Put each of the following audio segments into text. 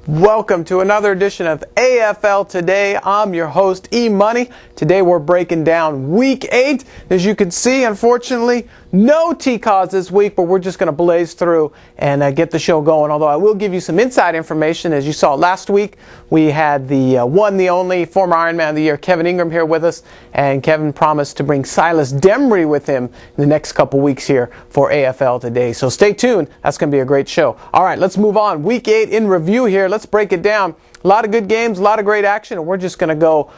Welcome to another edition of AFL Today. I'm your host, E-Money. Today we're breaking down Week 8. As you can see, unfortunately, no T-Cause this week, but we're just going to blaze through and get the show going. Although I will give you some inside information. As you saw last week, we had the one, the only, former Ironman of the Year, Kevin Ingram, here with us. And Kevin promised to bring Silas Demry with him in the next couple weeks here for AFL Today. So stay tuned. That's going to be a great show. All right, let's move on. Week 8 in review here. Let's break it down. A lot of good games, a lot of great action, and we're just going to go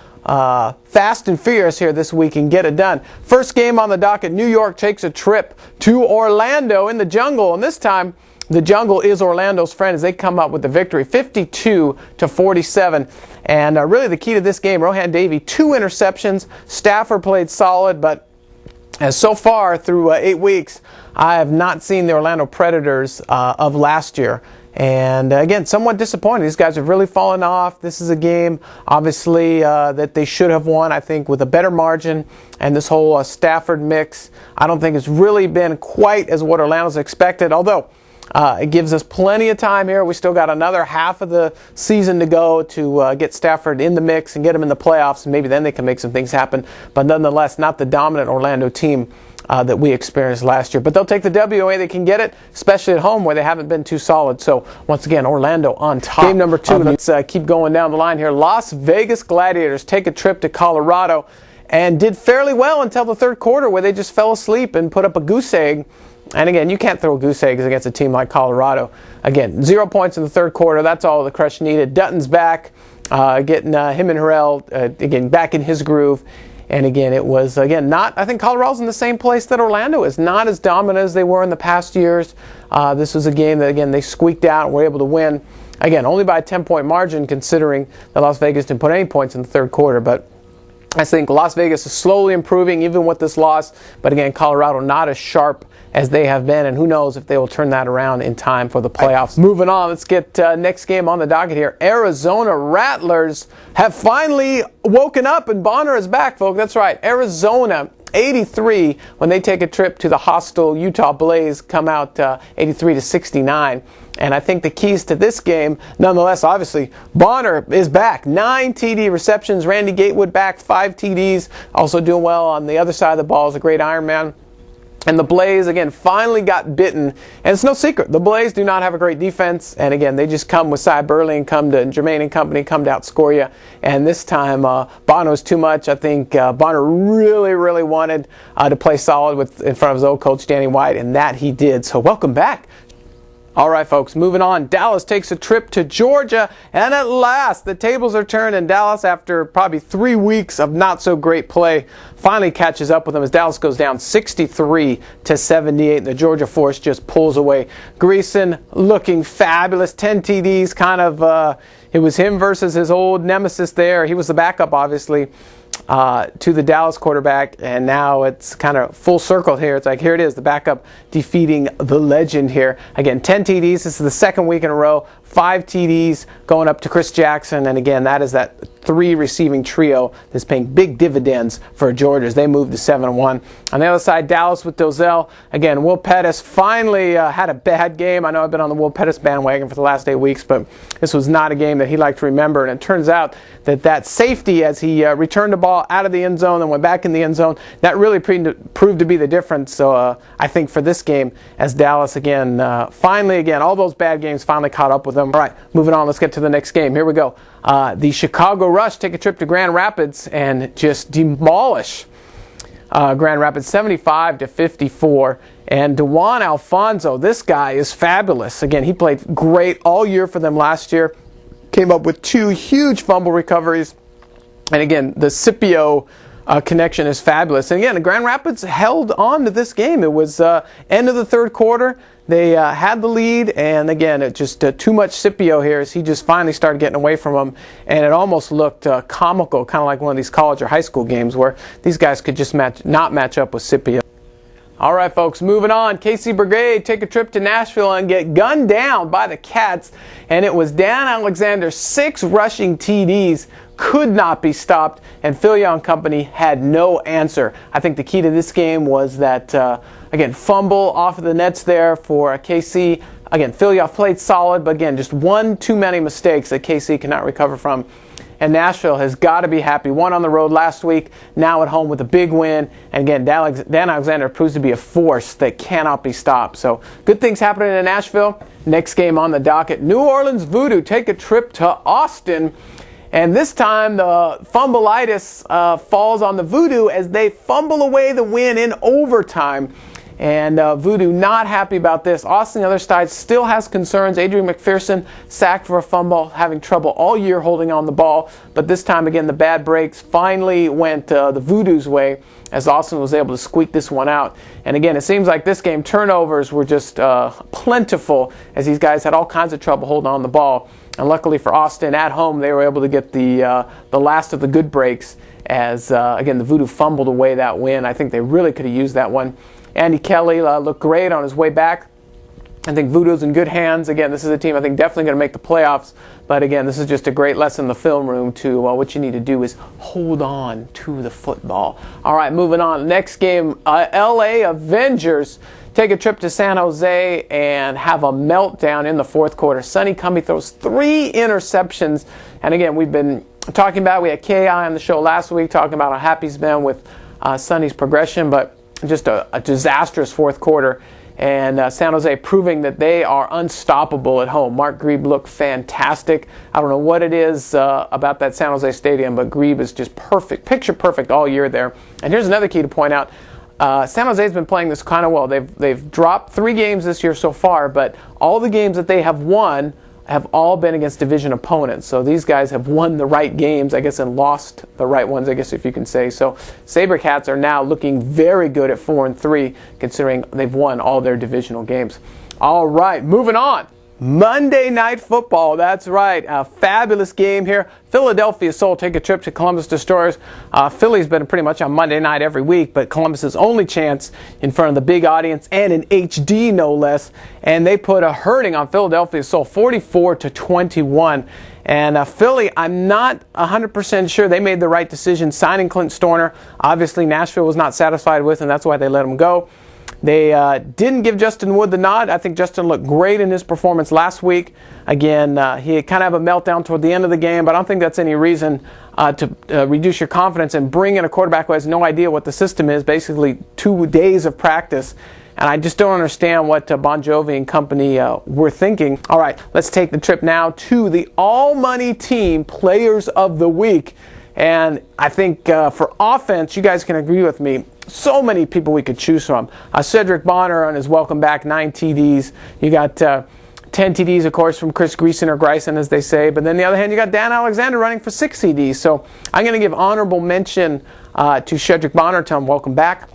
fast and furious here this week and get it done. First game on the docket, New York takes a trip to Orlando in the jungle, and this time the jungle is Orlando's friend as they come up with the victory, 52-47. And really the key to this game, Rohan Davey, 2 interceptions. Stafford played solid, but as so far through 8 weeks, I have not seen the Orlando Predators of last year. And again, somewhat disappointing. These guys have really fallen off. This is a game, obviously, that they should have won, I think, with a better margin. And this whole Stafford mix, I don't think it's really been quite as what Orlando's expected. Although, it gives us plenty of time here. We still got another half of the season to go to get Stafford in the mix and get him in the playoffs. And maybe then they can make some things happen. But nonetheless, not the dominant Orlando team that we experienced last year. But they'll take the W away they can get it, especially at home where they haven't been too solid. So, once again, Orlando on top. Game number 2, let's keep going down the line here. Las Vegas Gladiators take a trip to Colorado and did fairly well until the third quarter where they just fell asleep and put up a goose egg. And again, you can't throw goose eggs against a team like Colorado. Again, 0 points in the third quarter. That's all the Crush needed. Dutton's back, getting him and Harrell, again, back in his groove. And again, it was, not, I think Colorado's in the same place that Orlando is. Not as dominant as they were in the past years. This was a game that, again, they squeaked out and were able to win. Again, only by a 10-point margin, considering that Las Vegas didn't put any points in the third quarter. But I think Las Vegas is slowly improving, even with this loss. But again, Colorado not as sharp as they have been, and who knows if they will turn that around in time for the playoffs. Moving on, let's get next game on the docket here. Arizona Rattlers have finally woken up, and Bonner is back, folks. That's right, Arizona 83 when they take a trip to the hostile Utah Blaze, come out 83-69. And I think the keys to this game, nonetheless, obviously, Bonner is back. 9 TD receptions. Randy Gatewood back, 5 TDs. Also doing well on the other side of the ball is a great Ironman. And the Blaze, again, finally got bitten. And it's no secret, the Blaze do not have a great defense. And again, they just come with Cy Burley and come to Jermaine and company, come to outscore you. And this time, Bono's too much. I think Bonner really, really wanted to play solid in front of his old coach, Danny White, and that he did. So welcome back. All right, folks, moving on. Dallas takes a trip to Georgia, and at last, the tables are turned, and Dallas, after probably 3 weeks of not-so-great play, finally catches up with them as Dallas goes down 63-78, and the Georgia Force just pulls away. Greason looking fabulous, 10 TDs, kind of, it was him versus his old nemesis there. He was the backup, obviously, to the Dallas quarterback, and now it's kind of full circle here. It's like, here it is, the backup defeating the legend here. Again, 10 TDs. This is the second week in a row. 5 TDs going up to Chris Jackson, and again, that is that 3 receiving trio that's paying big dividends for Georgia as they move to 7-1. On the other side, Dallas with Dozell. Again, Will Pettis finally had a bad game. I know I've been on the Will Pettis bandwagon for the last 8 weeks, but this was not a game that he liked to remember, and it turns out that safety, as he returned the ball out of the end zone and went back in the end zone, that really proved to be the difference. So I think for this game, as Dallas, again, all those bad games finally caught up with them. All right, moving on, let's get to the next game. Here we go. The Chicago Rush take a trip to Grand Rapids and just demolish Grand Rapids 75-54. And DeJuan Alfonso, this guy is fabulous. Again, he played great all year for them last year. Came up with 2 huge fumble recoveries. And again, the Scipio connection is fabulous. And again, Grand Rapids held on to this game. It was end of the third quarter. They had the lead, and again, it just too much Scipio here as he just finally started getting away from them, and it almost looked comical, kind of like one of these college or high school games where these guys could just not match up with Scipio. All right, folks, moving on. KC Brigade take a trip to Nashville and get gunned down by the Cats, and it was Dan Alexander's 6 rushing TDs could not be stopped, and Phil Young Company had no answer. I think the key to this game was that again, fumble off of the nets there for KC. Again, Philly off played solid, but again, just one too many mistakes that KC cannot recover from. And Nashville has got to be happy. Won on the road last week, now at home with a big win. And again, Dan Alexander proves to be a force that cannot be stopped. So good things happening in Nashville. Next game on the docket, New Orleans Voodoo take a trip to Austin. And this time the fumbleitis falls on the Voodoo as they fumble away the win in overtime. And Voodoo not happy about this. Austin, the other side, still has concerns. Adrian McPherson sacked for a fumble, having trouble all year holding on the ball. But this time, again, the bad breaks finally went the Voodoo's way as Austin was able to squeak this one out. And again, it seems like this game turnovers were just plentiful as these guys had all kinds of trouble holding on the ball. And luckily for Austin, at home, they were able to get the last of the good breaks as, again, the Voodoo fumbled away that win. I think they really could have used that one. Andy Kelly looked great on his way back. I think Voodoo's in good hands. Again, this is a team I think definitely going to make the playoffs. But again, this is just a great lesson in the film room to what you need to do is hold on to the football. All right, moving on. Next game, LA Avengers take a trip to San Jose and have a meltdown in the fourth quarter. Sonny Cumbie throws 3 interceptions. And again, we've been talking about, we had KI on the show last week talking about how happy he's been with Sonny's progression, but just a disastrous fourth quarter. And San Jose proving that they are unstoppable at home. Mark Grebe looked fantastic. I don't know what it is about that San Jose stadium, but Grebe is just perfect, picture perfect all year there. And here's another key to point out. San Jose's been playing this kind of well. They've dropped 3 games this year so far, but all the games that they have won have all been against division opponents. So these guys have won the right games, I guess, and lost the right ones, I guess, if you can say. So SaberCats are now looking very good at 4-3, considering they've won all their divisional games. All right, moving on. Monday Night Football, that's right. A fabulous game here. Philadelphia Soul take a trip to Columbus Destroyers. Philly's been pretty much on Monday night every week, but Columbus's only chance in front of the big audience and in HD no less. And they put a hurting on Philadelphia Soul, 44-21. And Philly, I'm not 100% sure they made the right decision signing Clint Stoerner. Obviously, Nashville was not satisfied with, and that's why they let him go. They didn't give Justin Wood the nod. I think Justin looked great in his performance last week. Again, he kind of had a meltdown toward the end of the game, but I don't think that's any reason to reduce your confidence and bring in a quarterback who has no idea what the system is, basically 2 days of practice. And I just don't understand what Bon Jovi and company were thinking. All right, let's take the trip now to the all-money team Players of the Week. And I think for offense, you guys can agree with me, so many people we could choose from. Cedric Bonner on his welcome back, 9 TDs. You got 10 TDs, of course, from Chris Greason or Greisen, as they say. But then on the other hand, you got Dan Alexander running for 6 TDs. So I'm going to give honorable mention to Cedric Bonner, tell him welcome back.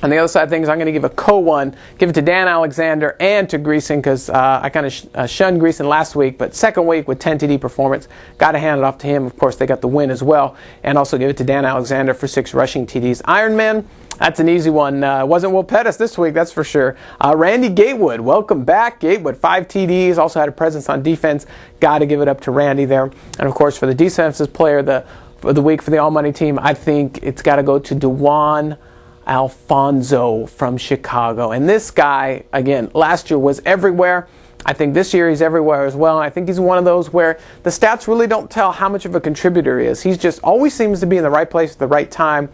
On the other side of things, I'm going to give a co-1, give it to Dan Alexander and to Greason because I kind of shunned Greason last week, but second week with 10 TD performance, got to hand it off to him. Of course, they got the win as well, and also give it to Dan Alexander for 6 rushing TDs. Ironman, that's an easy one. Wasn't Will Pettis this week, that's for sure. Randy Gatewood, welcome back. Gatewood, 5 TDs, also had a presence on defense. Got to give it up to Randy there. And of course, for the defensive player of the week for the all-money team, I think it's got to go to DeJuan Alfonso from Chicago. And this guy, again, last year was everywhere. I think this year he's everywhere as well. And I think he's one of those where the stats really don't tell how much of a contributor he is. He's just always seems to be in the right place at the right time.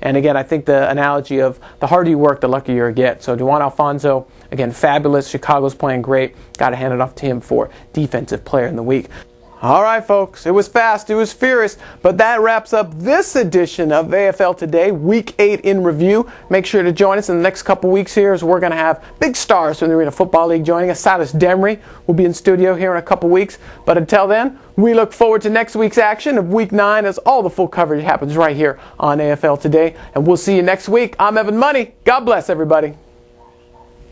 And again, I think the analogy of the harder you work, the luckier you get. So DeJuan Alfonso, again, fabulous. Chicago's playing great. Got to hand it off to him for Defensive Player in the Week. All right, folks, it was fast, it was furious, but that wraps up this edition of AFL Today, Week 8 in review. Make sure to join us in the next couple weeks here as we're going to have big stars from the Arena Football League joining us. Silas Demery will be in studio here in a couple weeks, but until then, we look forward to next week's action of Week 9 as all the full coverage happens right here on AFL Today, and we'll see you next week. I'm Evan Money. God bless, everybody.